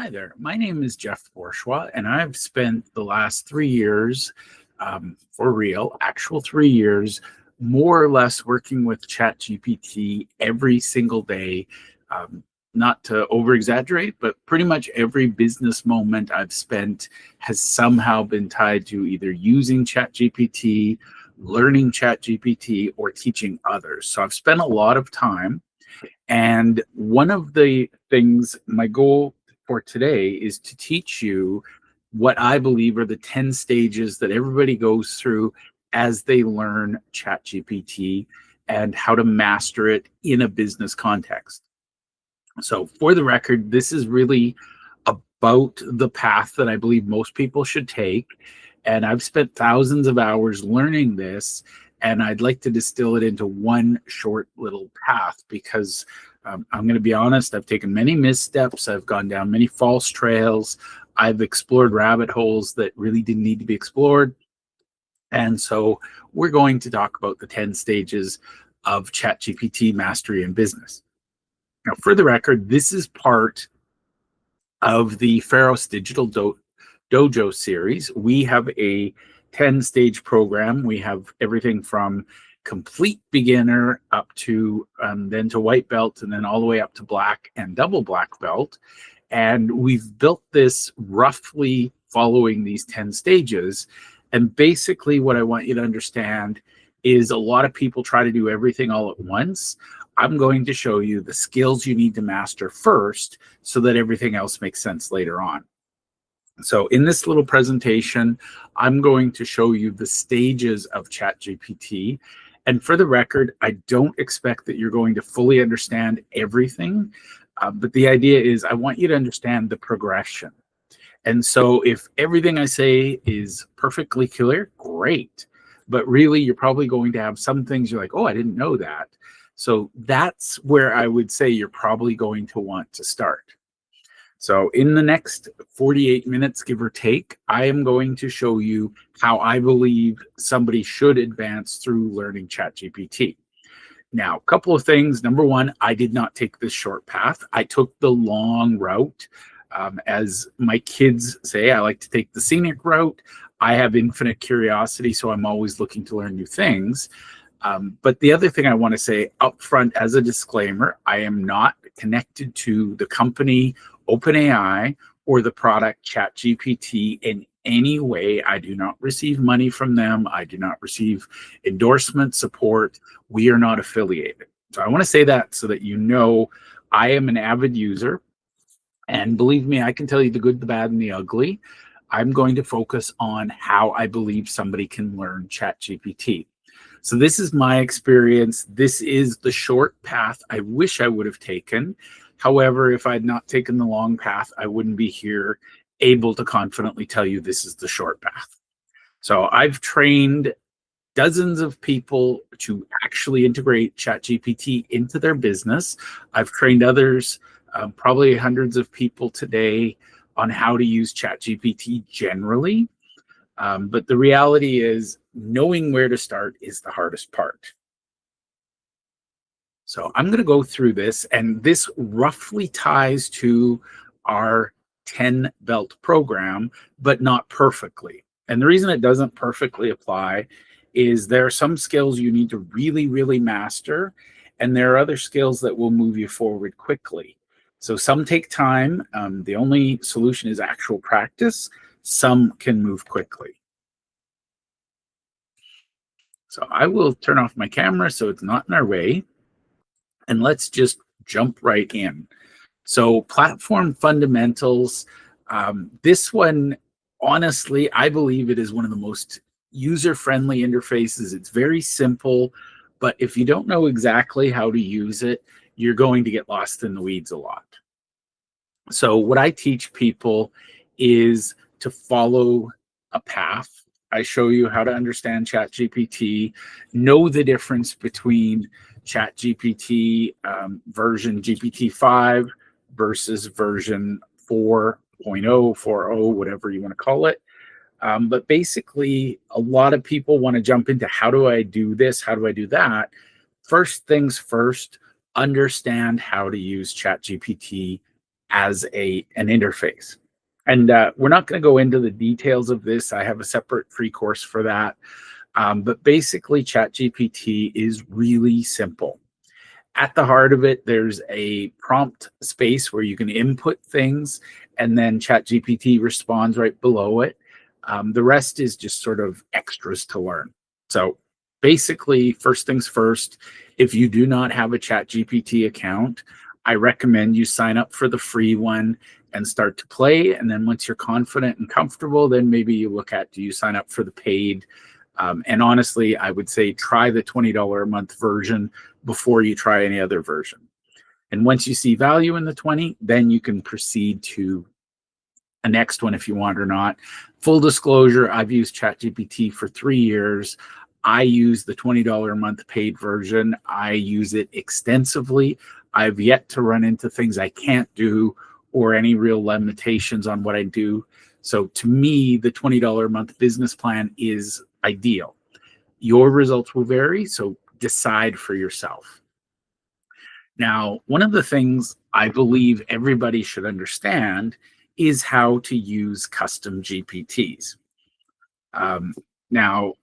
Hi there. My name is Jeff Borschowa, and I've spent the last 3 years, for real, actual 3 years, more or less working with ChatGPT every single day. Not to over exaggerate, but pretty much every business moment I've spent has somehow been tied to either using ChatGPT, learning ChatGPT, or teaching others. So I've spent a lot of time. And one of the things, my goal for today is to teach you what I believe are the 10 stages that everybody goes through as they learn ChatGPT and how to master it in a business context. So, for the record, this is really about the path that I believe most people should take. And I've spent thousands of hours learning this, and I'd like to distill it into one short little path because I'm going to be honest, I've taken many missteps. I've gone down many false trails. I've explored rabbit holes that really didn't need to be explored. And so we're going to talk about the 10 stages of ChatGPT mastery in business. Now, for the record, this is part of the Pharos Digital Dojo series. We have a 10-stage program. We have everything from complete beginner up to then to white belt, and then all the way up to black and double black belt. And we've built this roughly following these 10 stages. And basically what I want you to understand is a lot of people try to do everything all at once. I'm going to show you the skills you need to master first so that everything else makes sense later on. So in this little presentation, I'm going to show you the stages of ChatGPT. And for the record, I don't expect that you're going to fully understand everything, but the idea is I want you to understand the progression. And so if everything I say is perfectly clear, great. But really, you're probably going to have some things you're like, oh, I didn't know that. So that's where I would say you're probably going to want to start. So in the next 48 minutes, give or take, I am going to show you how I believe somebody should advance through learning ChatGPT. Now, a couple of things. Number one, I did not take this short path. I took the long route. As my kids say, I like to take the scenic route. I have infinite curiosity, so I'm always looking to learn new things. But the other thing I want to say up front as a disclaimer, I am not connected to the company OpenAI or the product ChatGPT in any way. I do not receive money from them. I do not receive endorsement support. We are not affiliated. So I want to say that so that you know I am an avid user. And believe me, I can tell you the good, the bad, and the ugly. I'm going to focus on how I believe somebody can learn ChatGPT. So this is my experience. This is the short path I wish I would have taken. However, if I had not taken the long path, I wouldn't be here able to confidently tell you this is the short path. So I've trained dozens of people to actually integrate ChatGPT into their business. I've trained others, probably hundreds of people today, on how to use ChatGPT generally. But the reality is knowing where to start is the hardest part. So I'm going to go through this, and this roughly ties to our 10 belt program, but not perfectly. And the reason it doesn't perfectly apply is there are some skills you need to really, really master, and there are other skills that will move you forward quickly. So some take time. The only solution is actual practice. Some can move quickly. So I will turn off my camera so it's not in our way. And let's just jump right in. So platform fundamentals, this one, honestly, I believe it is one of the most user-friendly interfaces. It's very simple, but if you don't know exactly how to use it, you're going to get lost in the weeds a lot. So what I teach people is to follow a path. I show you how to understand ChatGPT, know the difference between ChatGPT version GPT-5 versus version 4.0, 4.0, whatever you want to call it. But basically, a lot of people want to jump into how do I do this? How do I do that? First things first, understand how to use ChatGPT as an interface. And we're not going to go into the details of this. I have a separate free course for that. But basically, ChatGPT is really simple. At the heart of it, there's a prompt space where you can input things, and then ChatGPT responds right below it. The rest is just sort of extras to learn. So basically, first things first, if you do not have a ChatGPT account, I recommend you sign up for the free one and start to play. And then once you're confident and comfortable, then maybe you look at, do you sign up for the paid? And honestly, I would say try the $20 a month version before you try any other version. And once you see value in the 20, then you can proceed to a next one if you want or not. Full disclosure, I've used ChatGPT for 3 years. I use the $20 a month paid version. I use it extensively. I've yet to run into things I can't do or any real limitations on what I do. So to me, the $20 a month business plan is ideal. Your results will vary, so decide for yourself. Now, one of the things I believe everybody should understand is how to use custom GPTs. Um, Now,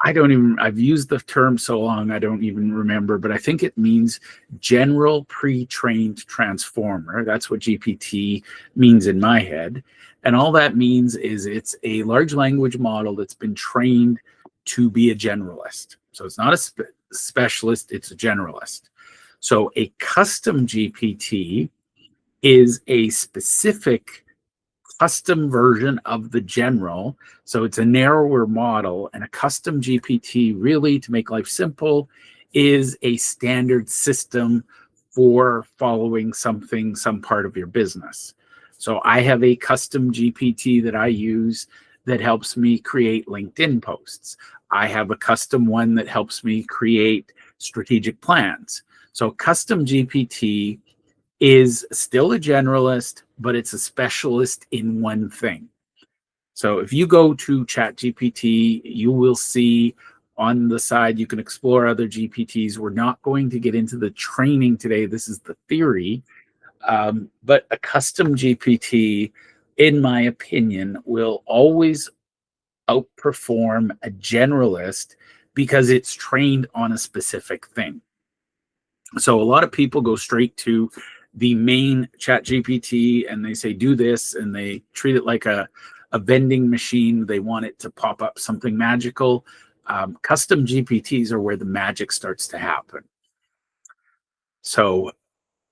I've used the term so long, I don't even remember, but I think it means general pre-trained transformer. That's what GPT means in my head. And all that means is it's a large language model that's been trained to be a generalist. So it's not a specialist, it's a generalist. So a custom GPT is a specific custom version of the general. So it's a narrower model, and a custom GPT, really, to make life simple, is a standard system for following something, some part of your business. So I have a custom GPT that I use that helps me create LinkedIn posts. I have a custom one that helps me create strategic plans. So custom GPT is still a generalist, but it's a specialist in one thing. So if you go to ChatGPT, you will see on the side you can explore other GPTs. We're not going to get into the training today. This is the theory. But a custom GPT, in my opinion, will always outperform a generalist because it's trained on a specific thing. So a lot of people go straight to the main chat GPT and they say, do this, and they treat it like a vending machine. They want it to pop up something magical. Custom GPTs are where the magic starts to happen. So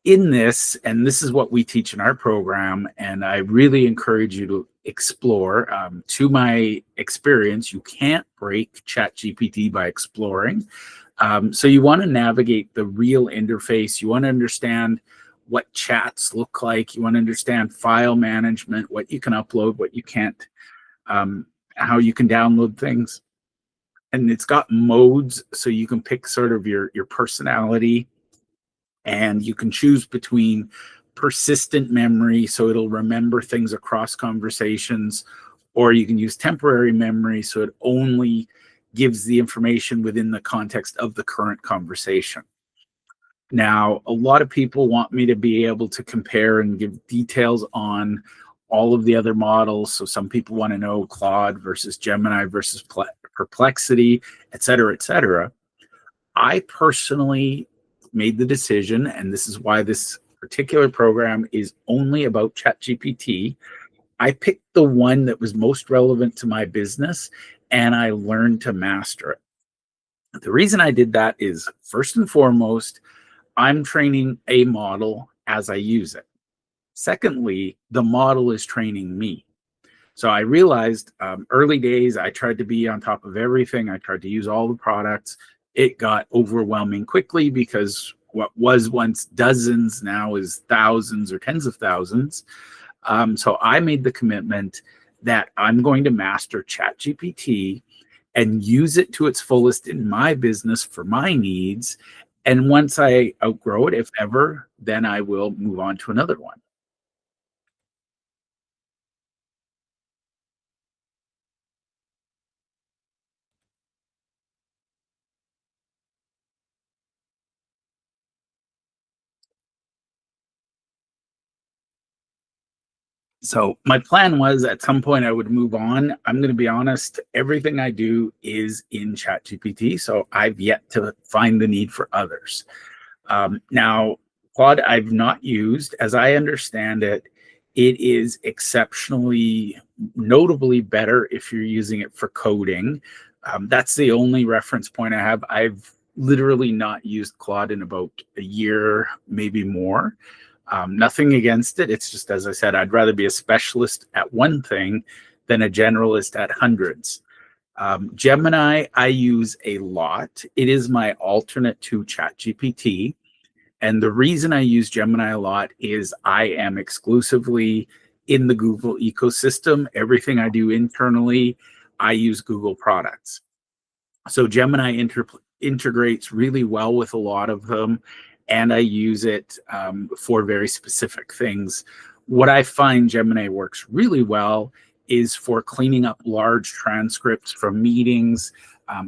in this, and this is what we teach in our program, and I really encourage you to explore. To my experience, you can't break ChatGPT by exploring. So you want to navigate the real interface. You want to understand what chats look like. You want to understand file management, what you can upload, what you can't, how you can download things. And it's got modes, so you can pick sort of your personality, and you can choose between persistent memory, so it'll remember things across conversations, or you can use temporary memory, so it only gives the information within the context of the current conversation. Now, a lot of people want me to be able to compare and give details on all of the other models. So some people want to know Claude versus Gemini versus Perplexity, et cetera, et cetera. I personally made the decision, and this is why this particular program is only about ChatGPT. I picked the one that was most relevant to my business, and I learned to master it. The reason I did that is, first and foremost, I'm training a model as I use it. Secondly, the model is training me. So I realized early days, I tried to be on top of everything. I tried to use all the products. It got overwhelming quickly because what was once dozens now is thousands or tens of thousands. So I made the commitment that I'm going to master ChatGPT and use it to its fullest in my business for my needs. And once I outgrow it, if ever, then I will move on to another one. So my plan was at some point I would move on. I'm going to be honest, everything I do is in ChatGPT, so I've yet to find the need for others. Now, Claude, I've not used. As I understand it, it is exceptionally, notably better if you're using it for coding. That's the only reference point I have. I've literally not used Claude in about a year, maybe more. Nothing against it. It's just, as I said, I'd rather be a specialist at one thing than a generalist at hundreds. Gemini, I use a lot. It is my alternate to ChatGPT. And the reason I use Gemini a lot is I am exclusively in the Google ecosystem. Everything I do internally, I use Google products. So Gemini integrates really well with a lot of them, and I use it for very specific things. What I find Gemini works really well is for cleaning up large transcripts from meetings.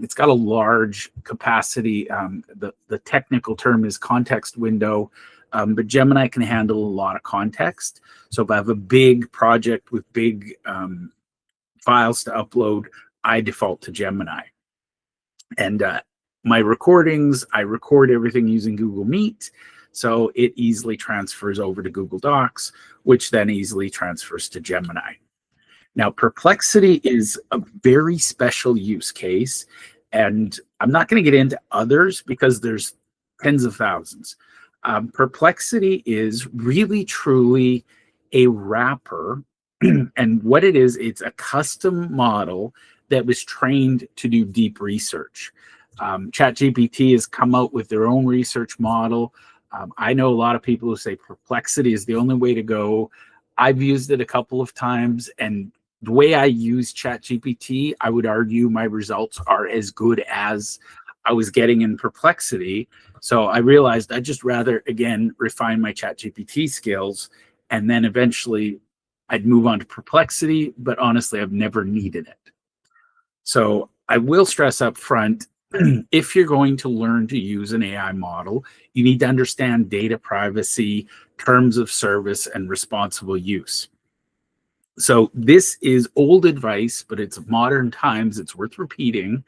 It's got a large capacity. The technical term is context window, but Gemini can handle a lot of context. So if I have a big project with big files to upload, I default to Gemini. And my recordings, I record everything using Google Meet. So it easily transfers over to Google Docs, which then easily transfers to Gemini. Now, Perplexity is a very special use case, and I'm not going to get into others because there's tens of thousands. Perplexity is really, truly a wrapper, and what it is, it's a custom model that was trained to do deep research. ChatGPT has come out with their own research model. I know a lot of people who say Perplexity is the only way to go. I've used it a couple of times, and the way I use ChatGPT, I would argue my results are as good as I was getting in Perplexity. So I realized I'd just rather, again, refine my ChatGPT skills, and then eventually I'd move on to Perplexity, but honestly, I've never needed it. So I will stress up front, if you're going to learn to use an AI model, you need to understand data privacy, terms of service, and responsible use. So this is old advice, but it's modern times. It's worth repeating.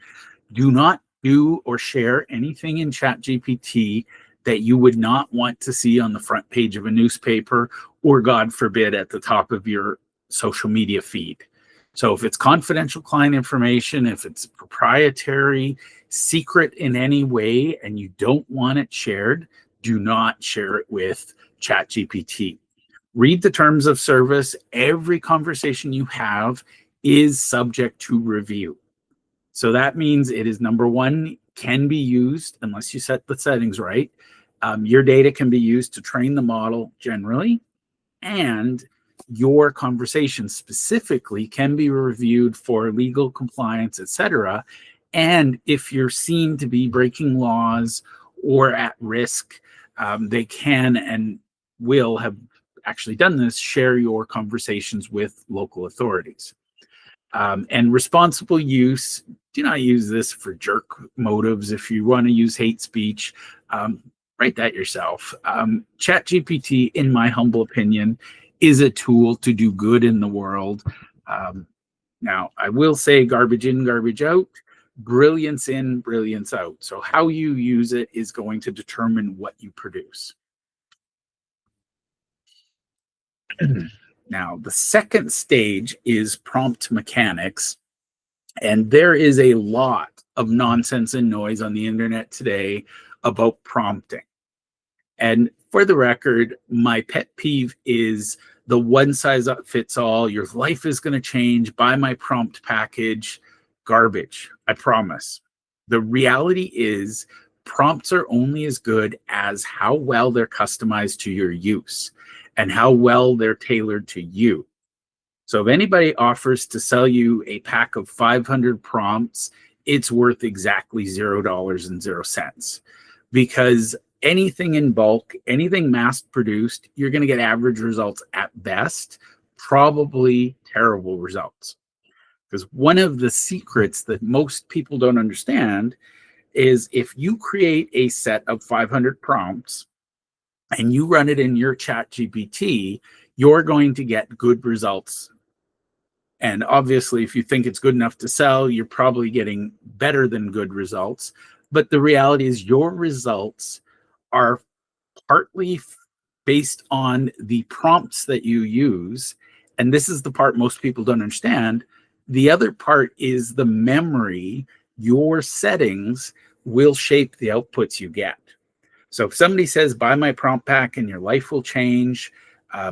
Do not do or share anything in ChatGPT that you would not want to see on the front page of a newspaper, or God forbid, at the top of your social media feed. So if it's confidential client information, if it's proprietary, secret in any way, and you don't want it shared, do not share it with ChatGPT. Read the terms of service. Every conversation you have is subject to review. So that means it is, number one, can be used unless you set the settings right. Your data can be used to train the model generally, and your conversation specifically can be reviewed for legal compliance, etc. And if you're seen to be breaking laws or at risk, they can and will have actually done this, share your conversations with local authorities. And responsible use, do not use this for jerk motives. If you want to use hate speech, write that yourself. ChatGPT, in my humble opinion, is a tool to do good in the world. Now, I will say garbage in, garbage out, brilliance in, brilliance out. So how you use it is going to determine what you produce. Now, the second stage is prompt mechanics. And there is a lot of nonsense and noise on the internet today about prompting. And for the record, my pet peeve is the one size fits all. Your life is going to change. Buy my prompt package. Garbage, I promise. The reality is prompts are only as good as how well they're customized to your use and how well they're tailored to you. So if anybody offers to sell you a pack of 500 prompts, it's worth exactly $0.00, because anything in bulk, anything mass produced, you're going to get average results at best, probably terrible results. Because one of the secrets that most people don't understand is if you create a set of 500 prompts and you run it in your ChatGPT, you're going to get good results. And obviously, if you think it's good enough to sell, you're probably getting better than good results. But the reality is your results are partly based on the prompts that you use. And this is the part most people don't understand. The other part is the memory. Your settings will shape the outputs you get. So if somebody says, buy my prompt pack and your life will change,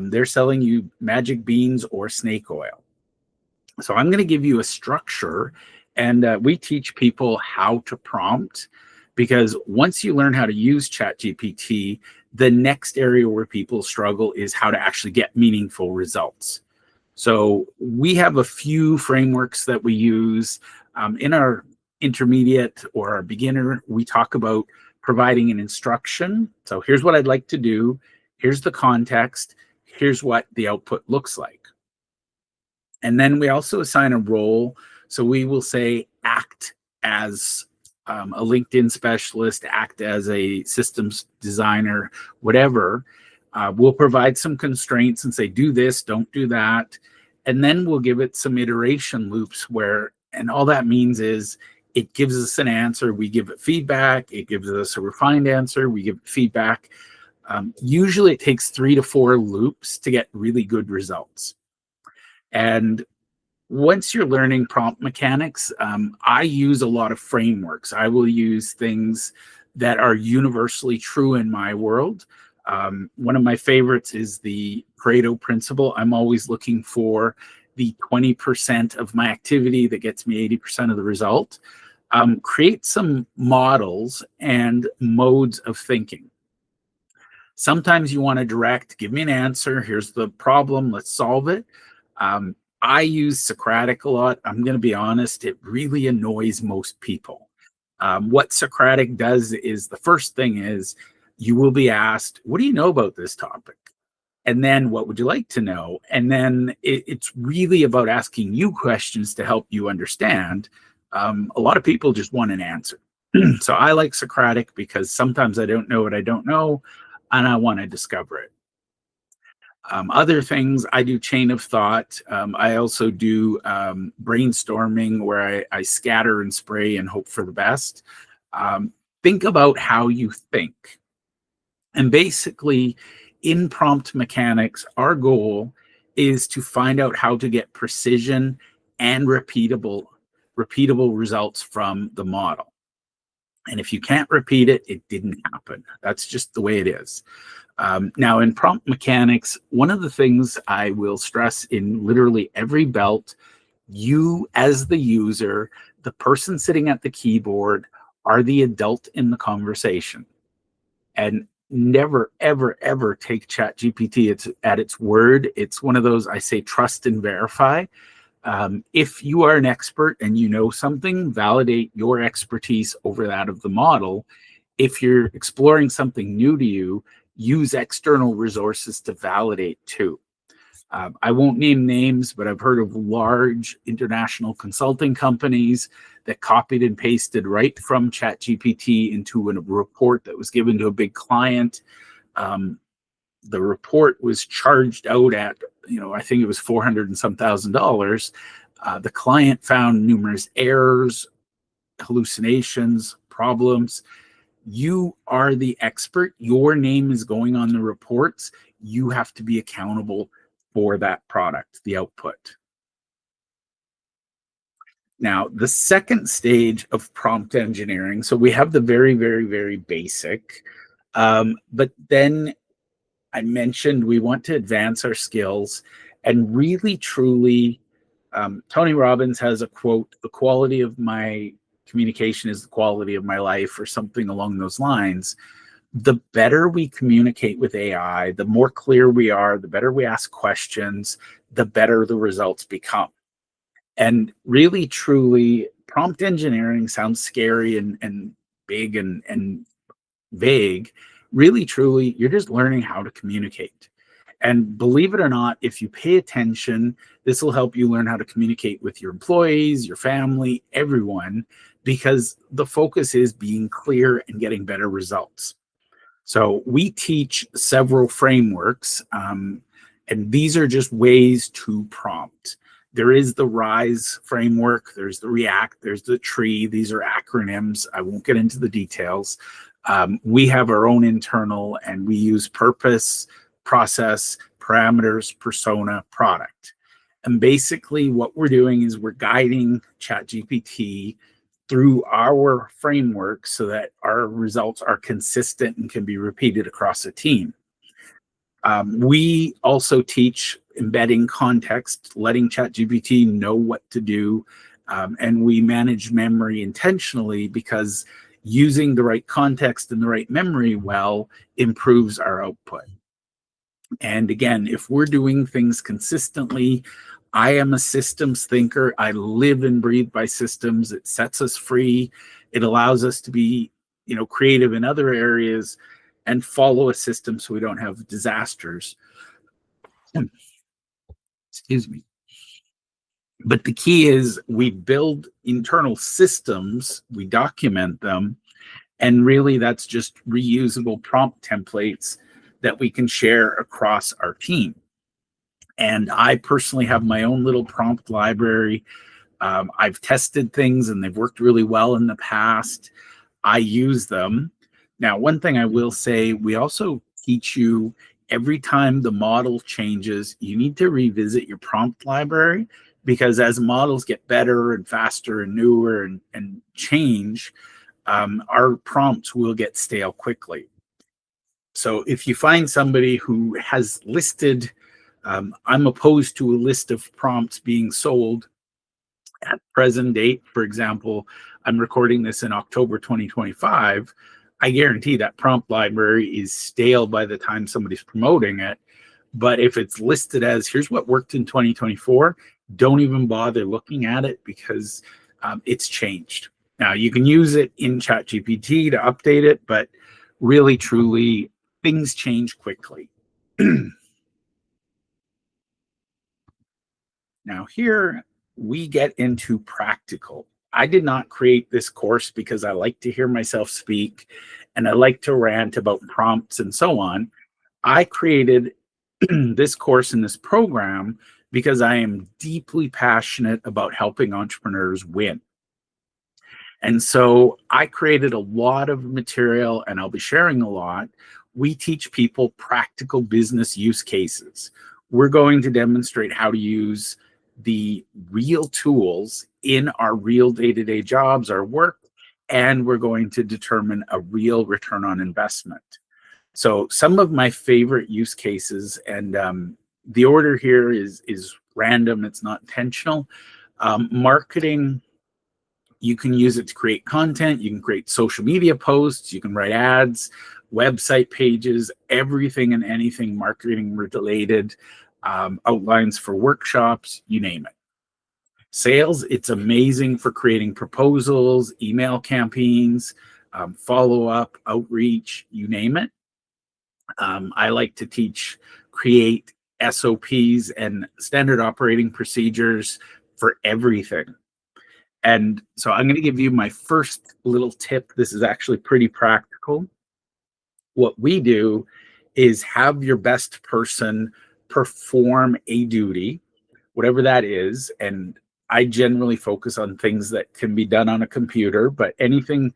they're selling you magic beans or snake oil. So I'm going to give you a structure, and we teach people how to prompt, because once you learn how to use ChatGPT, the next area where people struggle is how to actually get meaningful results. So we have a few frameworks that we use in our intermediate or our beginner. We talk about providing an instruction. So here's what I'd like to do. Here's the context. Here's what the output looks like. And then we also assign a role. So we will say, act as a LinkedIn specialist, act as a systems designer, whatever. We'll provide some constraints and say, do this, don't do that. And then we'll give it some iteration loops where, and all that means is it gives us an answer, we give it feedback, it gives us a refined answer, we give it feedback. Usually it takes 3 to 4 loops to get really good results. And once you're learning prompt mechanics, I use a lot of frameworks. I will use things that are universally true in my world. One of my favorites is the Pareto principle. I'm always looking for the 20% of my activity that gets me 80% of the result. Create some models and modes of thinking. Sometimes you want to direct, give me an answer, here's the problem, let's solve it. I use Socratic a lot. I'm going to be honest, it really annoys most people. What Socratic does is, the first thing is, you will be asked, what do you know about this topic? And then, what would you like to know? And then it's really about asking you questions to help you understand. A lot of people just want an answer. So I like Socratic because sometimes I don't know what I don't know, and I want to discover it. Other things, I do chain of thought. I also do brainstorming, where I scatter and spray and hope for the best. Think about how you think. And basically, in prompt mechanics, our goal is to find out how to get precision and repeatable results from the model. And if you can't repeat it, it didn't happen. That's just the way it is. Now, in prompt mechanics, one of the things I will stress in literally every belt, you as the user, the person sitting at the keyboard, are the adult in the conversation. And never, ever, ever take ChatGPT at its word. It's one of those, I say, trust and verify. If you are an expert and you know something, validate your expertise over that of the model. If you're exploring something new to you, use external resources to validate too. I won't name names, but I've heard of large international consulting companies that copied and pasted right from ChatGPT into a report that was given to a big client. The report was charged out at, I think it was $400 and some thousand. The client found numerous errors, hallucinations, problems. You are the expert. Your name is going on the reports. You have to be accountable for that product, the output. Now, the second stage of prompt engineering, so we have the very, very, very basic, but then I mentioned we want to advance our skills and really, truly, Tony Robbins has a quote, the quality of my communication is the quality of my life, or something along those lines. The better we communicate with AI, the more clear we are, the better we ask questions, the better the results become. And really, truly, prompt engineering sounds scary and big and vague. Really, truly, you're just learning how to communicate. And believe it or not, if you pay attention, this will help you learn how to communicate with your employees, your family, everyone, because the focus is being clear and getting better results. So we teach several frameworks. And these are just ways to prompt. There is the RISE framework, there's the React, there's the tree. These are acronyms. I won't get into the details. We have our own internal, and we use purpose, process, parameters, persona, product. And basically what we're doing is we're guiding ChatGPT through our framework so that our results are consistent and can be repeated across a team. We also teach embedding context, letting ChatGPT know what to do, and we manage memory intentionally because using the right context and the right memory well improves our output. And again, if we're doing things consistently, I am a systems thinker. I live and breathe by systems. It sets us free. It allows us to be, creative in other areas and follow a system so we don't have disasters. Excuse me. But the key is we build internal systems, we document them, and really that's just reusable prompt templates that we can share across our team. And I personally have my own little prompt library. I've tested things and they've worked really well in the past. I use them. Now, one thing I will say, we also teach you every time the model changes, you need to revisit your prompt library, because as models get better and faster and newer and change, our prompts will get stale quickly. So if you find somebody who has listed, I'm opposed to a list of prompts being sold at present date. For example, I'm recording this in October 2025. I guarantee that prompt library is stale by the time somebody's promoting it. But if it's listed as here's what worked in 2024, don't even bother looking at it, because it's changed. Now, you can use it in ChatGPT to update it, but really, truly, things change quickly. Now, here we get into practical. I did not create this course because I like to hear myself speak and I like to rant about prompts and so on. I created this course and this program because I am deeply passionate about helping entrepreneurs win. And so I created a lot of material, and I'll be sharing a lot. We teach people practical business use cases. We're going to demonstrate how to use the real tools in our real day-to-day jobs, our work, and we're going to determine a real return on investment. So some of my favorite use cases, and the order here is random, it's not intentional. Marketing, you can use it to create content, you can create social media posts, you can write ads, website pages, everything and anything marketing related, outlines for workshops, you name it. Sales, it's amazing for creating proposals, email campaigns, follow-up, outreach, you name it. I like to create SOPs and standard operating procedures for everything. And so I'm going to give you my first little tip. This is actually pretty practical. What we do is have your best person perform a duty, whatever that is. And I generally focus on things that can be done on a computer, but anything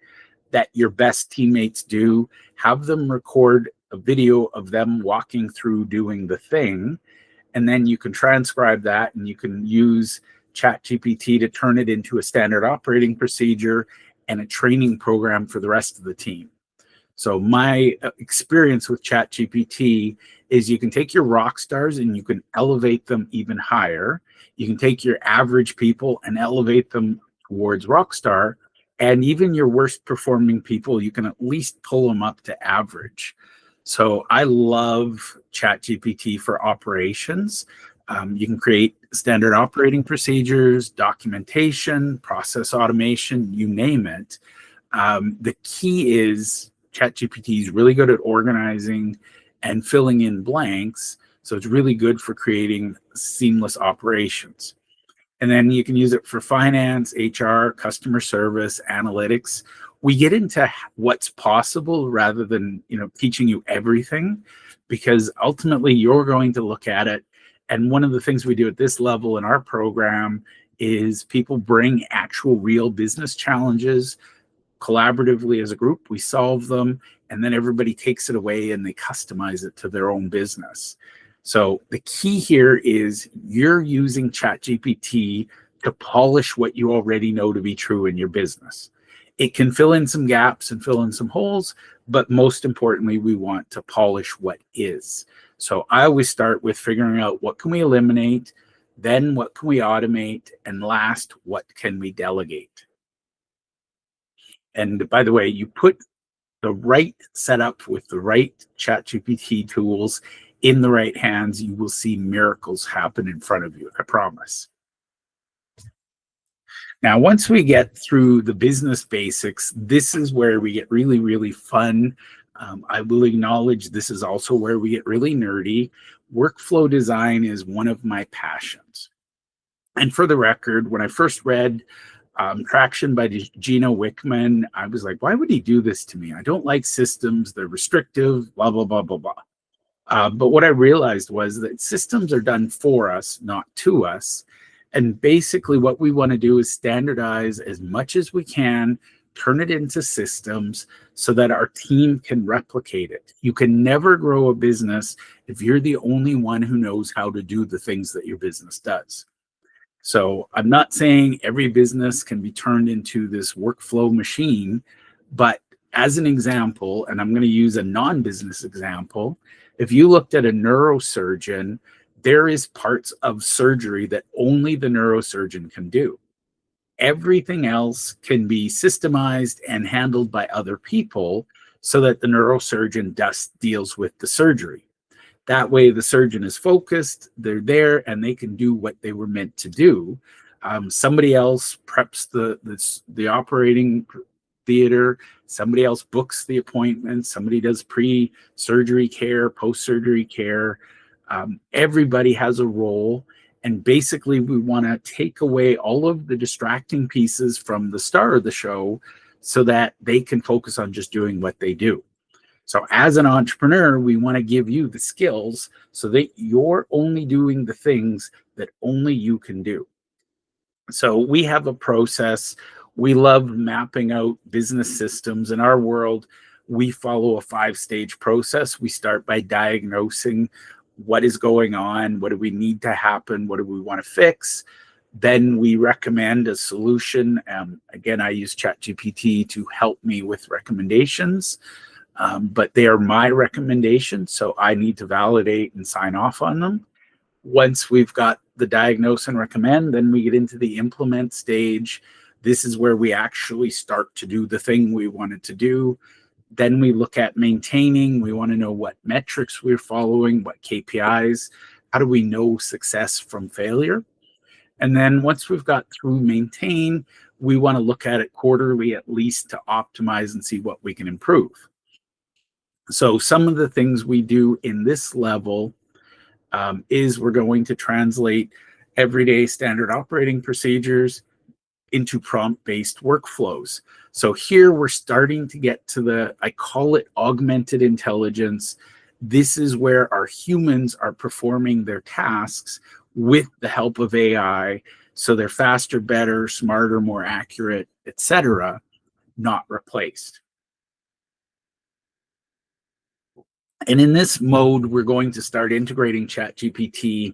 that your best teammates do, have them record a video of them walking through doing the thing. And then you can transcribe that and you can use ChatGPT to turn it into a standard operating procedure and a training program for the rest of the team. So my experience with ChatGPT is you can take your rock stars and you can elevate them even higher. You can take your average people and elevate them towards rock star. And even your worst performing people, you can at least pull them up to average. So I love ChatGPT for operations. You can create standard operating procedures, documentation, process automation, you name it. The key is ChatGPT is really good at organizing and filling in blanks. So it's really good for creating seamless operations. And then you can use it for finance, HR, customer service, analytics, we get into what's possible rather than, teaching you everything, because ultimately you're going to look at it. And one of the things we do at this level in our program is people bring actual real business challenges collaboratively as a group. We solve them, and then everybody takes it away and they customize it to their own business. So the key here is you're using ChatGPT to polish what you already know to be true in your business. It can fill in some gaps and fill in some holes, but most importantly, we want to polish what is. So I always start with figuring out what can we eliminate, then what can we automate, and last, what can we delegate? And by the way, you put the right setup with the right ChatGPT tools in the right hands, you will see miracles happen in front of you, I promise. Now, once we get through the business basics, this is where we get really, really fun. I will acknowledge this is also where we get really nerdy. Workflow design is one of my passions. And for the record, when I first read Traction by Gino Wickman, I was like, why would he do this to me? I don't like systems. They're restrictive, blah, blah, blah, blah, blah. But what I realized was that systems are done for us, not to us. And basically what we want to do is standardize as much as we can, turn it into systems so that our team can replicate it. You can never grow a business if you're the only one who knows how to do the things that your business does. So I'm not saying every business can be turned into this workflow machine, but as an example, and I'm going to use a non-business example, if you looked at a neurosurgeon, there is parts of surgery that only the neurosurgeon can do. Everything else can be systemized and handled by other people so that the neurosurgeon deals with the surgery. That way, the surgeon is focused, they're there, and they can do what they were meant to do. Somebody else preps the operating theater, somebody else books the appointment, somebody does pre-surgery care, post-surgery care. Everybody has a role, and basically we want to take away all of the distracting pieces from the star of the show so that they can focus on just doing what they do. So as an entrepreneur, we want to give you the skills so that you're only doing the things that only you can do. So we have a process. We love mapping out business systems. In our world, we follow a 5-stage process. We start by diagnosing what is going on, what do we need to happen, what do we want to fix. Then we recommend a solution. Again, I use ChatGPT to help me with recommendations. But they are my recommendations, so I need to validate and sign off on them. Once we've got the diagnose and recommend, then we get into the implement stage. This is where we actually start to do the thing we wanted to do. Then we look at maintaining. We want to know what metrics we're following, what KPIs, how do we know success from failure? And then once we've got through maintain, we want to look at it quarterly at least to optimize and see what we can improve. So some of the things we do in this level is we're going to translate everyday standard operating procedures into prompt-based workflows. So here we're starting to get to I call it augmented intelligence. This is where our humans are performing their tasks with the help of AI. So they're faster, better, smarter, more accurate, etc., not replaced. And in this mode, we're going to start integrating ChatGPT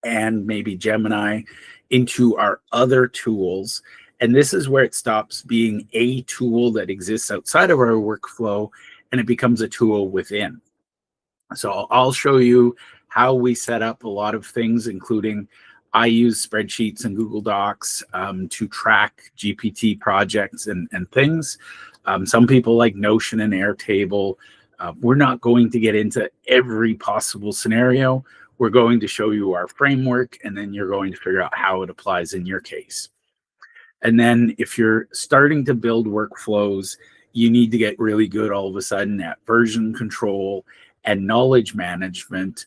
and maybe Gemini into our other tools. And this is where it stops being a tool that exists outside of our workflow and it becomes a tool within. So I'll show you how we set up a lot of things, including I use spreadsheets and Google Docs to track GPT projects and things. Some people like Notion and Airtable. We're not going to get into every possible scenario. We're going to show you our framework, and then you're going to figure out how it applies in your case. And then if you're starting to build workflows, you need to get really good all of a sudden at version control and knowledge management,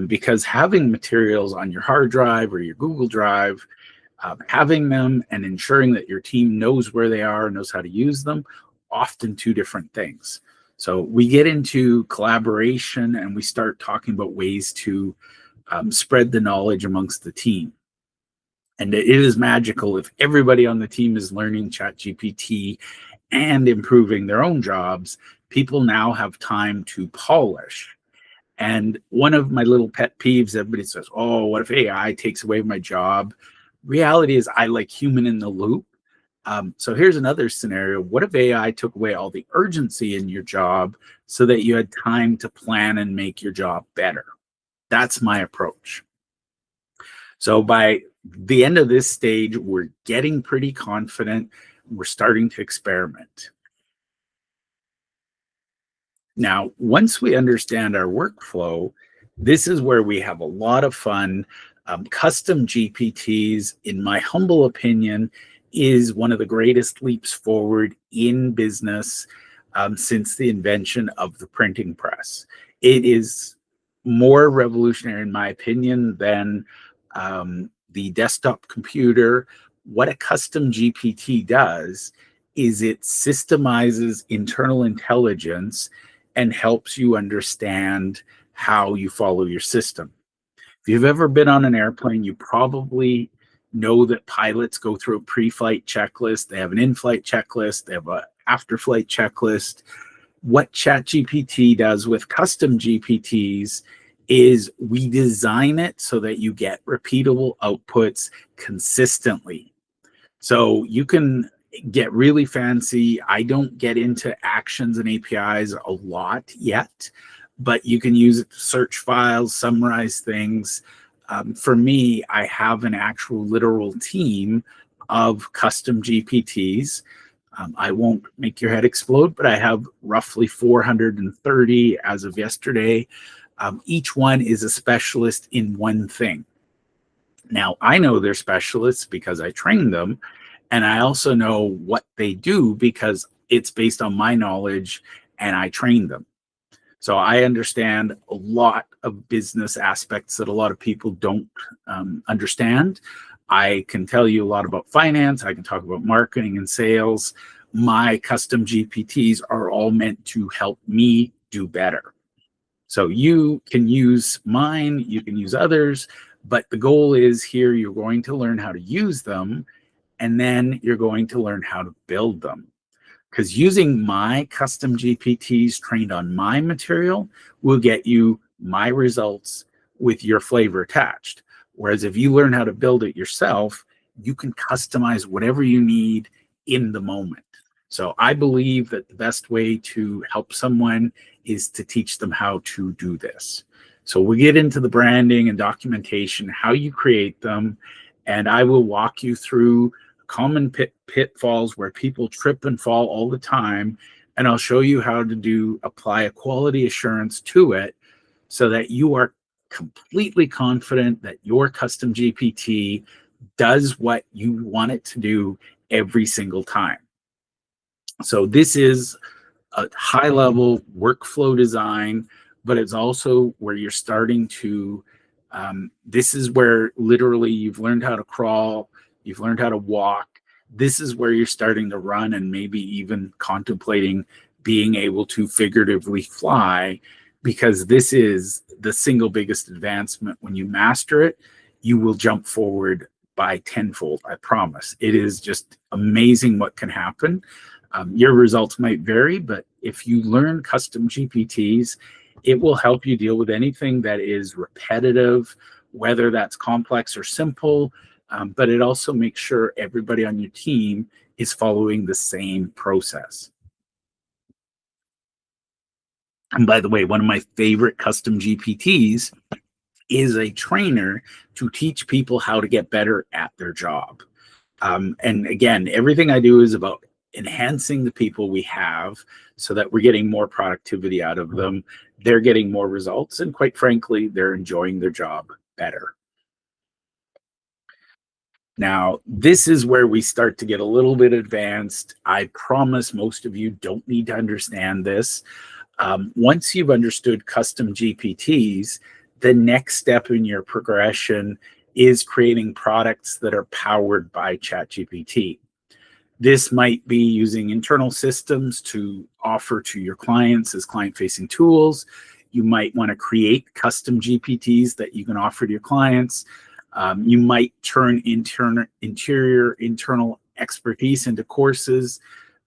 because having materials on your hard drive or your Google Drive Having them and ensuring that your team knows where they are, knows how to use them, often two different things. So we get into collaboration and we start talking about ways to spread the knowledge amongst the team. And it is magical if everybody on the team is learning ChatGPT and improving their own jobs. People now have time to polish. And one of my little pet peeves, everybody says, oh, what if AI takes away my job? Reality is I like human in the loop. So here's another scenario. What if AI took away all the urgency in your job so that you had time to plan and make your job better? That's my approach. So by the end of this stage, we're getting pretty confident. We're starting to experiment. Now, once we understand our workflow, this is where we have a lot of fun. Custom GPTs, in my humble opinion, is one of the greatest leaps forward in business since the invention of the printing press. It is more revolutionary, in my opinion, than the desktop computer. What a custom GPT does is it systemizes internal intelligence and helps you understand how you follow your system. If you've ever been on an airplane, you probably know that pilots go through a pre-flight checklist. They have an in-flight checklist. They have an after-flight checklist. What ChatGPT does with custom GPTs is we design it so that you get repeatable outputs consistently. So you can get really fancy. I don't get into actions and APIs a lot yet, but you can use it to search files, summarize things. For me, I have an actual literal team of custom GPTs. I won't make your head explode, but I have roughly 430 as of yesterday. Each one is a specialist in one thing. Now, I know they're specialists because I train them, and I also know what they do because it's based on my knowledge and I train them. So I understand a lot of business aspects that a lot of people don't understand. I can tell you a lot about finance. I can talk about marketing and sales. My custom GPTs are all meant to help me do better. So you can use mine, you can use others, but the goal is here you're going to learn how to use them, and then you're going to learn how to build them. Because using my custom GPTs trained on my material will get you my results with your flavor attached. Whereas if you learn how to build it yourself, you can customize whatever you need in the moment. So I believe that the best way to help someone is to teach them how to do this. So we get into the branding and documentation, how you create them, and I will walk you through common pitfalls where people trip and fall all the time, and I'll show you how to apply a quality assurance to it so that you are completely confident that your custom GPT does what you want it to do every single time. So this is a high level workflow design, but it's also where you're starting to, this is where literally you've learned how to crawl, you've learned how to walk. This is where you're starting to run and maybe even contemplating being able to figuratively fly, because this is the single biggest advancement. When you master it, you will jump forward by tenfold, I promise. It is just amazing what can happen. Your results might vary, but if you learn custom GPTs, it will help you deal with anything that is repetitive, whether that's complex or simple, but it also makes sure everybody on your team is following the same process. And by the way, one of my favorite custom GPTs is a trainer to teach people how to get better at their job. And again, everything I do is about enhancing the people we have so that we're getting more productivity out of them. They're getting more results, and quite frankly, they're enjoying their job better. Now, this is where we start to get a little bit advanced. I promise most of you don't need to understand this. Once you've understood custom GPTs, the next step in your progression is creating products that are powered by ChatGPT. This might be using internal systems to offer to your clients as client-facing tools. You might want to create custom GPTs that you can offer to your clients. You might turn internal expertise into courses.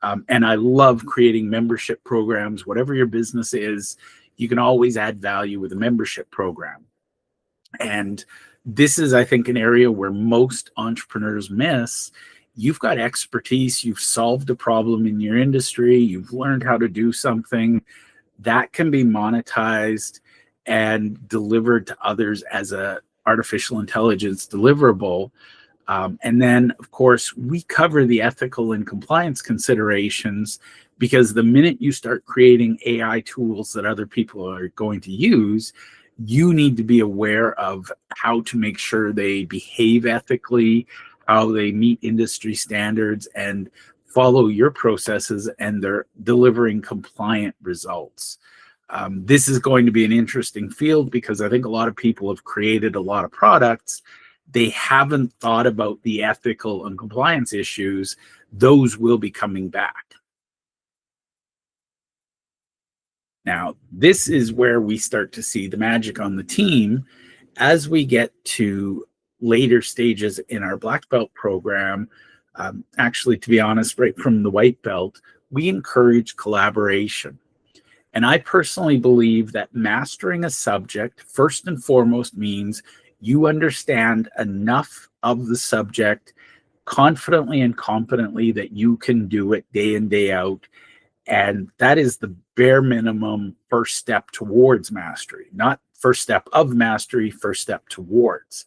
And I love creating membership programs. Whatever your business is, you can always add value with a membership program. And this is, I think, an area where most entrepreneurs miss. You've got expertise, you've solved a problem in your industry, you've learned how to do something that can be monetized and delivered to others as a artificial intelligence deliverable. And then, of course, we cover the ethical and compliance considerations, because the minute you start creating AI tools that other people are going to use, you need to be aware of how to make sure they behave ethically, how they meet industry standards and follow your processes, and they're delivering compliant results. This is going to be an interesting field, because I think a lot of people have created a lot of products. They haven't thought about the ethical and compliance issues. Those will be coming back. Now, this is where we start to see the magic on the team as we get to later stages in our black belt program. Actually, to be honest, right from the white belt, we encourage collaboration. And I personally believe that mastering a subject, first and foremost, means you understand enough of the subject confidently and competently that you can do it day in, day out. And that is the bare minimum first step towards mastery, not first step of mastery, first step towards.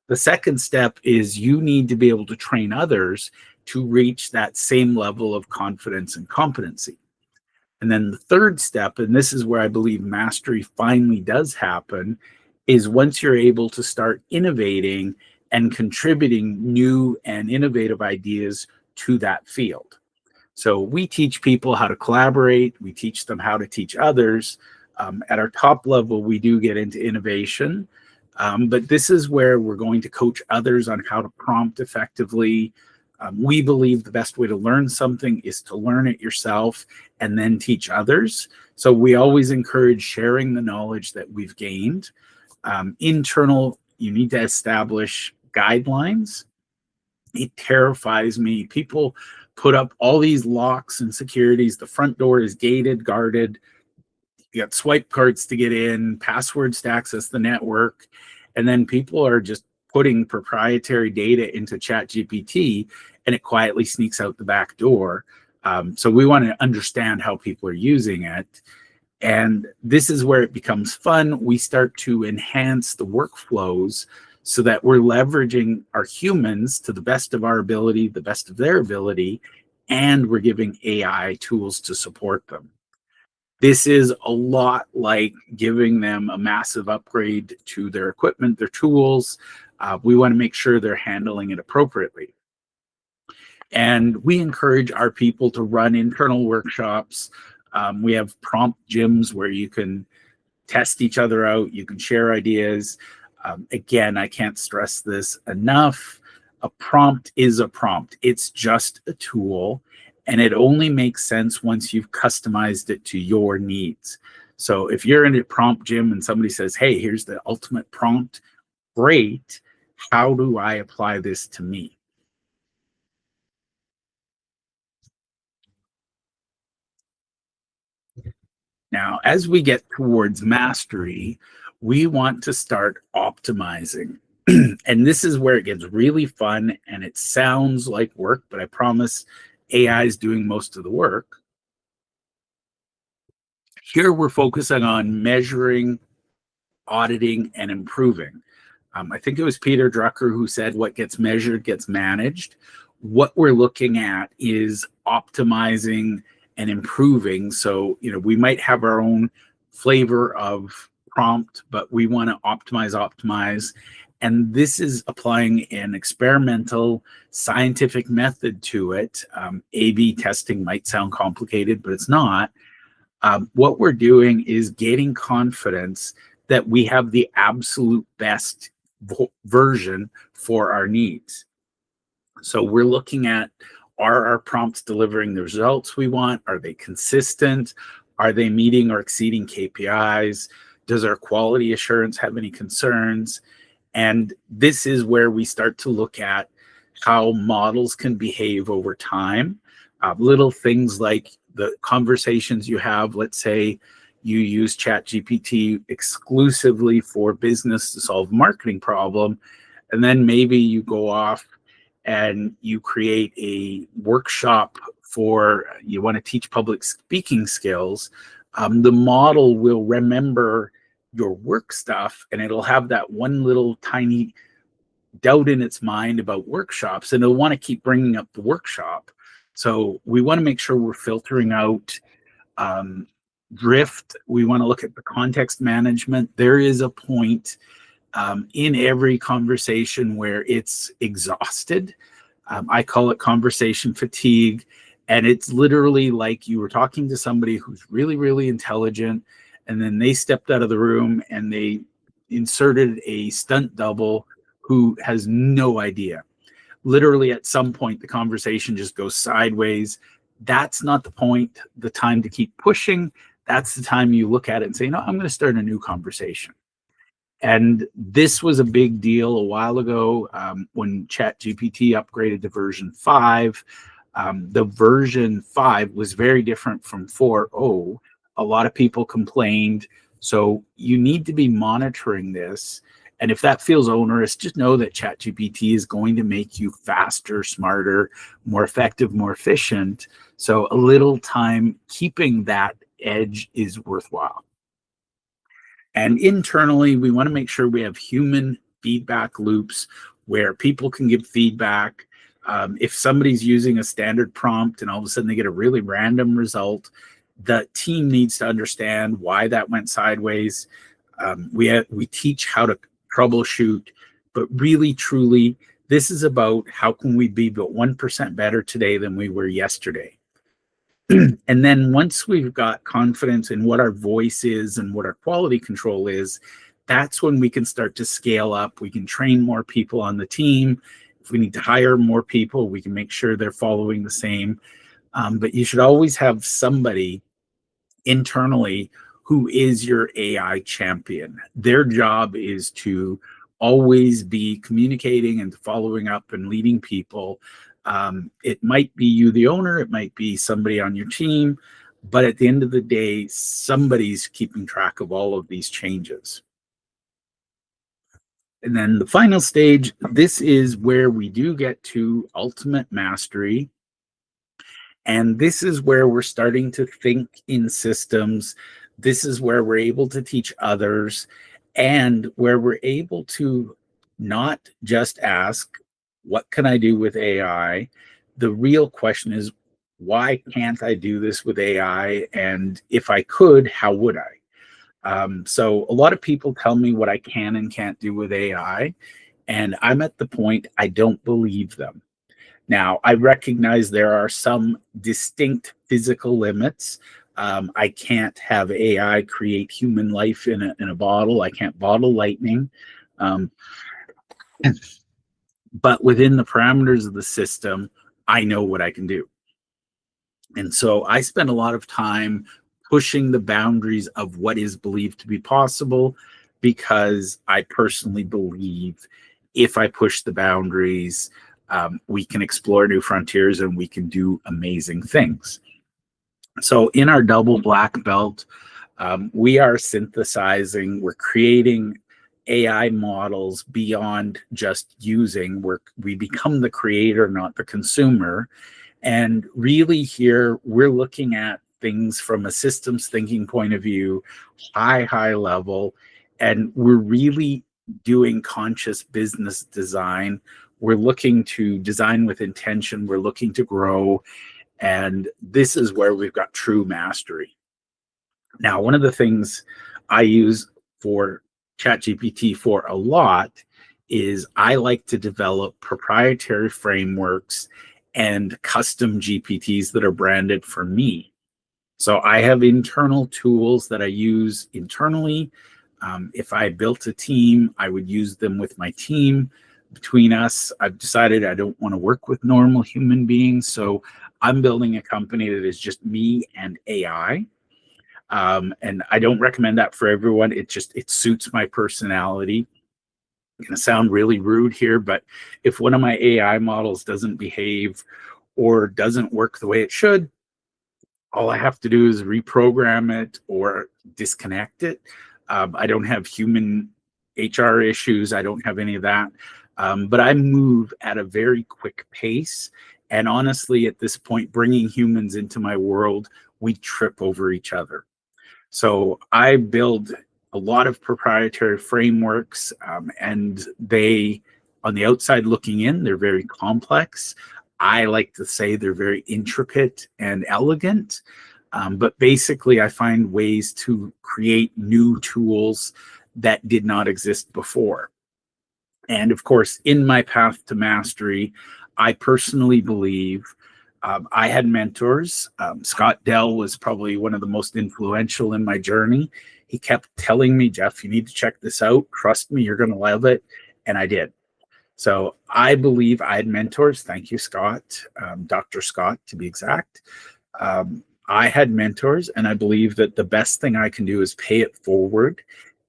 The second step is you need to be able to train others to reach that same level of confidence and competency. And then the third step, and this is where I believe mastery finally does happen, is once you're able to start innovating and contributing new and innovative ideas to that field. So we teach people how to collaborate. We teach them how to teach others. At our top level, we do get into innovation. But this is where we're going to coach others on how to prompt effectively. We believe the best way to learn something is to learn it yourself and then teach others. So we always encourage sharing the knowledge that we've gained. Internal, you need to establish guidelines. It terrifies me. People put up all these locks and securities. The front door is gated, guarded. You got swipe cards to get in, passwords to access the network. And then people are just putting proprietary data into ChatGPT, and it quietly sneaks out the back door. So we want to understand how people are using it. And this is where it becomes fun. We start to enhance the workflows so that we're leveraging our humans to the best of our ability, the best of their ability, and we're giving AI tools to support them. This is a lot like giving them a massive upgrade to their equipment, their tools. We want to make sure they're handling it appropriately. And we encourage our people to run internal workshops. We have prompt gyms where you can test each other out. You can share ideas. Again, I can't stress this enough. A prompt is a prompt. It's just a tool, and it only makes sense once you've customized it to your needs. So if you're in a prompt gym and somebody says, hey, here's the ultimate prompt, great. How do I apply this to me? Now, as we get towards mastery, we want to start optimizing. And this is where it gets really fun, and it sounds like work, but I promise AI is doing most of the work. Here we're focusing on measuring, auditing, and improving. I think it was Peter Drucker who said what gets measured gets managed. What we're looking at is optimizing and improving. So, we might have our own flavor of prompt, but we want to optimize. And this is applying an experimental scientific method to it. A/B testing might sound complicated, but it's not. What we're doing is gaining confidence that we have the absolute best version for our needs. So we're looking at, are our prompts delivering the results we want? Are they consistent? Are they meeting or exceeding KPIs? Does our quality assurance have any concerns? And this is where we start to look at how models can behave over time. Little things like the conversations you have. Let's say you use ChatGPT exclusively for business to solve a marketing problem, and then maybe you go off and you create a workshop for, you want to teach public speaking skills. The model will remember your work stuff, and it'll have that one little tiny doubt in its mind about workshops, and it'll want to keep bringing up the workshop. So we want to make sure we're filtering out drift. We want to look at the context management. There is a point in every conversation where it's exhausted. I call it conversation fatigue. And it's literally like you were talking to somebody who's really, really intelligent, and then they stepped out of the room and they inserted a stunt double who has no idea. Literally, at some point, the conversation just goes sideways. That's not the point, the time to keep pushing. That's the time you look at it and say, no, I'm going to start a new conversation. And this was a big deal a while ago when ChatGPT upgraded to version 5. The version 5 was very different from 4.0. A lot of people complained. So you need to be monitoring this. And if that feels onerous, just know that ChatGPT is going to make you faster, smarter, more effective, more efficient. So a little time keeping that edge is worthwhile. And internally, we want to make sure we have human feedback loops where people can give feedback. If somebody's using a standard prompt and all of a sudden they get a really random result, the team needs to understand why that went sideways. We teach how to troubleshoot, but really, truly, this is about how can we be about 1% better today than we were yesterday. And then once we've got confidence in what our voice is and what our quality control is, that's when we can start to scale up. We can train more people on the team. If we need to hire more people, we can make sure they're following the same. But you should always have somebody internally who is your AI champion. Their job is to always be communicating and following up and leading people. It might be you, the owner, it might be somebody on your team, but at the end of the day, somebody's keeping track of all of these changes. And then the final stage, this is where we do get to ultimate mastery. And this is where we're starting to think in systems. This is where we're able to teach others, and where we're able to not just ask, what can I do with AI? The real question is, why can't I do this with AI? And if I could, how would I? So a lot of people tell me what I can and can't do with AI, and I'm at the point I don't believe them. Now, I recognize there are some distinct physical limits. I can't have AI create human life in a bottle. I can't bottle lightning. But within the parameters of the system, I know what I can do. And so I spend a lot of time pushing the boundaries of what is believed to be possible, because I personally believe if I push the boundaries, we can explore new frontiers and we can do amazing things. So in our double black belt, we are synthesizing, we're creating AI models beyond just using. We become the creator, not the consumer. And really here, we're looking at things from a systems thinking point of view, high level, and we're really doing conscious business design. We're looking to design with intention. We're looking to grow. And this is where we've got true mastery. Now, one of the things I use for ChatGPT for a lot is I like to develop proprietary frameworks and custom GPTs that are branded for me. So I have internal tools that I use internally. If I built a team, I would use them with my team. Between us, I've decided I don't want to work with normal human beings. So I'm building a company that is just me and AI. And I don't recommend that for everyone. It suits my personality. I'm going to sound really rude here, but if one of my AI models doesn't behave or doesn't work the way it should, all I have to do is reprogram it or disconnect it. I don't have human HR issues. I don't have any of that. But I move at a very quick pace. And honestly, at this point, bringing humans into my world, we trip over each other. So I build a lot of proprietary frameworks, and they, on the outside looking in, they're very complex. I like to say they're very intricate and elegant. But basically, I find ways to create new tools that did not exist before. And of course, in my path to mastery, I personally believe I had mentors. Scott Dell was probably one of the most influential in my journey. He kept telling me, Jeff, you need to check this out. Trust me, you're going to love it. And I did. So I believe I had mentors. Thank you, Scott, Dr. Scott, to be exact. I had mentors, and I believe that the best thing I can do is pay it forward.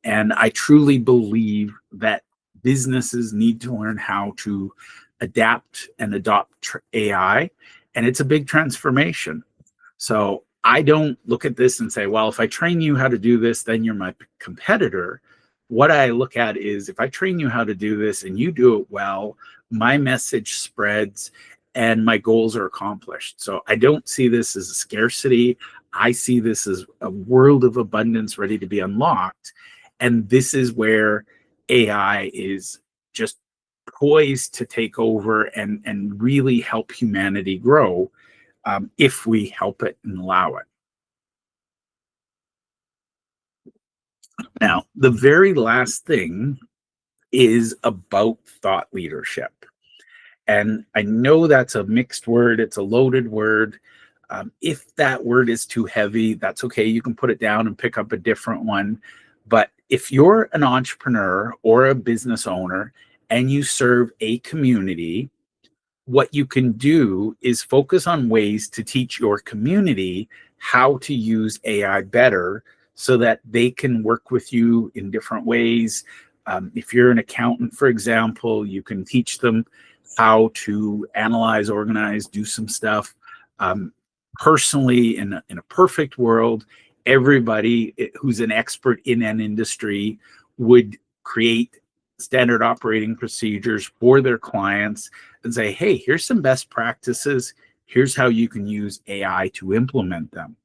And I truly believe that businesses need to learn how to adapt and adopt AI. And it's a big transformation. So I don't look at this and say, well, if I train you how to do this, then you're my competitor. What I look at is if I train you how to do this and you do it well, my message spreads and my goals are accomplished. So I don't see this as a scarcity. I see this as a world of abundance ready to be unlocked. And this is where AI is just poised to take over and really help humanity grow, if we help it and allow it. Now, the very last thing is about thought leadership. And I know that's a mixed word, it's a loaded word. If that word is too heavy, that's okay. You can put it down and pick up a different one. But if you're an entrepreneur or a business owner and you serve a community, what you can do is focus on ways to teach your community how to use AI better so that they can work with you in different ways. If you're an accountant, for example, you can teach them how to analyze, organize, do some stuff. Personally, in a perfect world, everybody who's an expert in an industry would create standard operating procedures for their clients and say, hey, here's some best practices. Here's how you can use AI to implement them.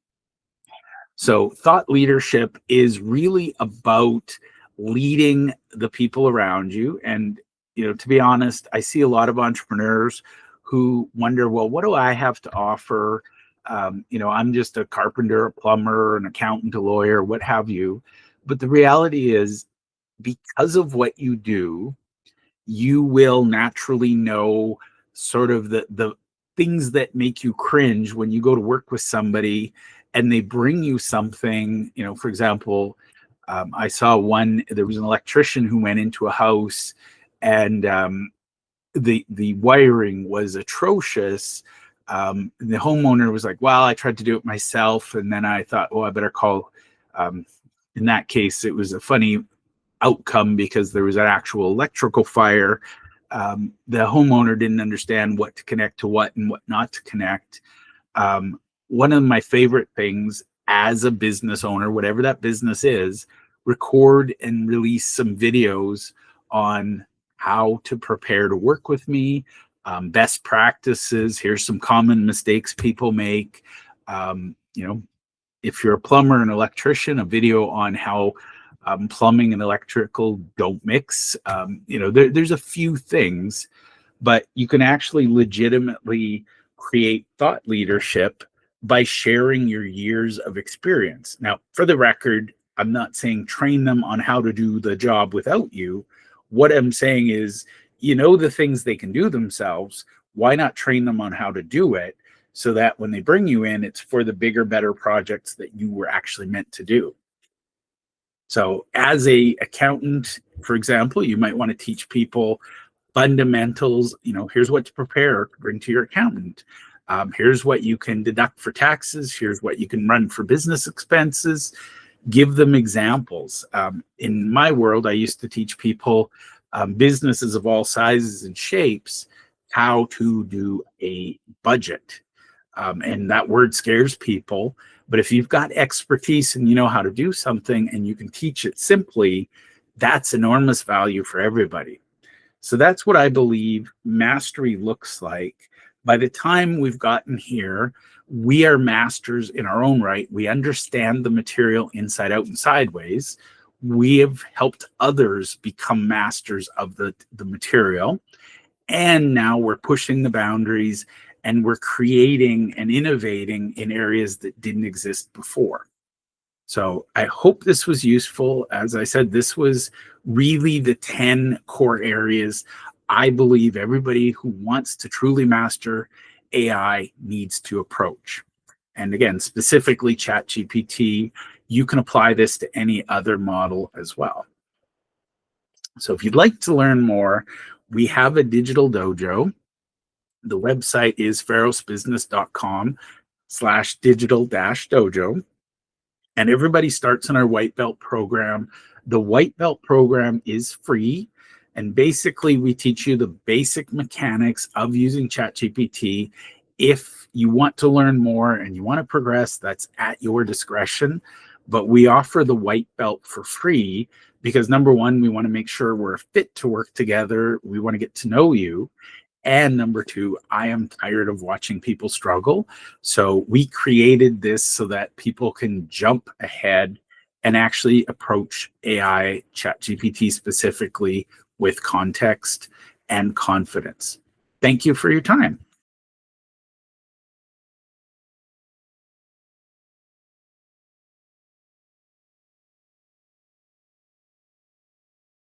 So thought leadership is really about leading the people around you. And, to be honest, I see a lot of entrepreneurs who wonder, well, what do I have to offer? I'm just a carpenter, a plumber, an accountant, a lawyer, what have you. But the reality is, because of what you do, you will naturally know sort of the things that make you cringe when you go to work with somebody and they bring you something. For example, I saw there was an electrician who went into a house and the wiring was atrocious. The homeowner was like, well, I tried to do it myself. And then I thought, oh, I better call. In that case, it was a funny outcome because there was an actual electrical fire. The homeowner didn't understand what to connect to what and what not to connect. One of my favorite things as a business owner, whatever that business is, record and release some videos on how to prepare to work with me, best practices. Here's some common mistakes people make. If you're a plumber and electrician, a video on how plumbing and electrical don't mix. There's a few things, but you can actually legitimately create thought leadership by sharing your years of experience. Now, for the record, I'm not saying train them on how to do the job without you. What I'm saying is, the things they can do themselves. Why not train them on how to do it so that when they bring you in, it's for the bigger, better projects that you were actually meant to do? So as a accountant, for example, you might want to teach people fundamentals. Here's what to prepare, bring to your accountant. Here's what you can deduct for taxes. Here's what you can run for business expenses. Give them examples. In my world, I used to teach people, businesses of all sizes and shapes, how to do a budget. And that word scares people. But if you've got expertise and you know how to do something and you can teach it simply, that's enormous value for everybody. So that's what I believe mastery looks like. By the time we've gotten here, we are masters in our own right. We understand the material inside out and sideways. We have helped others become masters of the material. And now we're pushing the boundaries and we're creating and innovating in areas that didn't exist before. So I hope this was useful. As I said, this was really the 10 core areas I believe everybody who wants to truly master AI needs to approach. And again, specifically ChatGPT, you can apply this to any other model as well. So if you'd like to learn more, we have a digital dojo. The website is ferosbusiness.com/digital-dojo. And everybody starts in our white belt program. The white belt program is free. And basically, we teach you the basic mechanics of using ChatGPT. If you want to learn more and you want to progress, that's at your discretion. But we offer the white belt for free because, number one, we want to make sure we're fit to work together. We want to get to know you. And number two, I am tired of watching people struggle. So we created this so that people can jump ahead and actually approach AI, ChatGPT specifically, with context and confidence. Thank you for your time.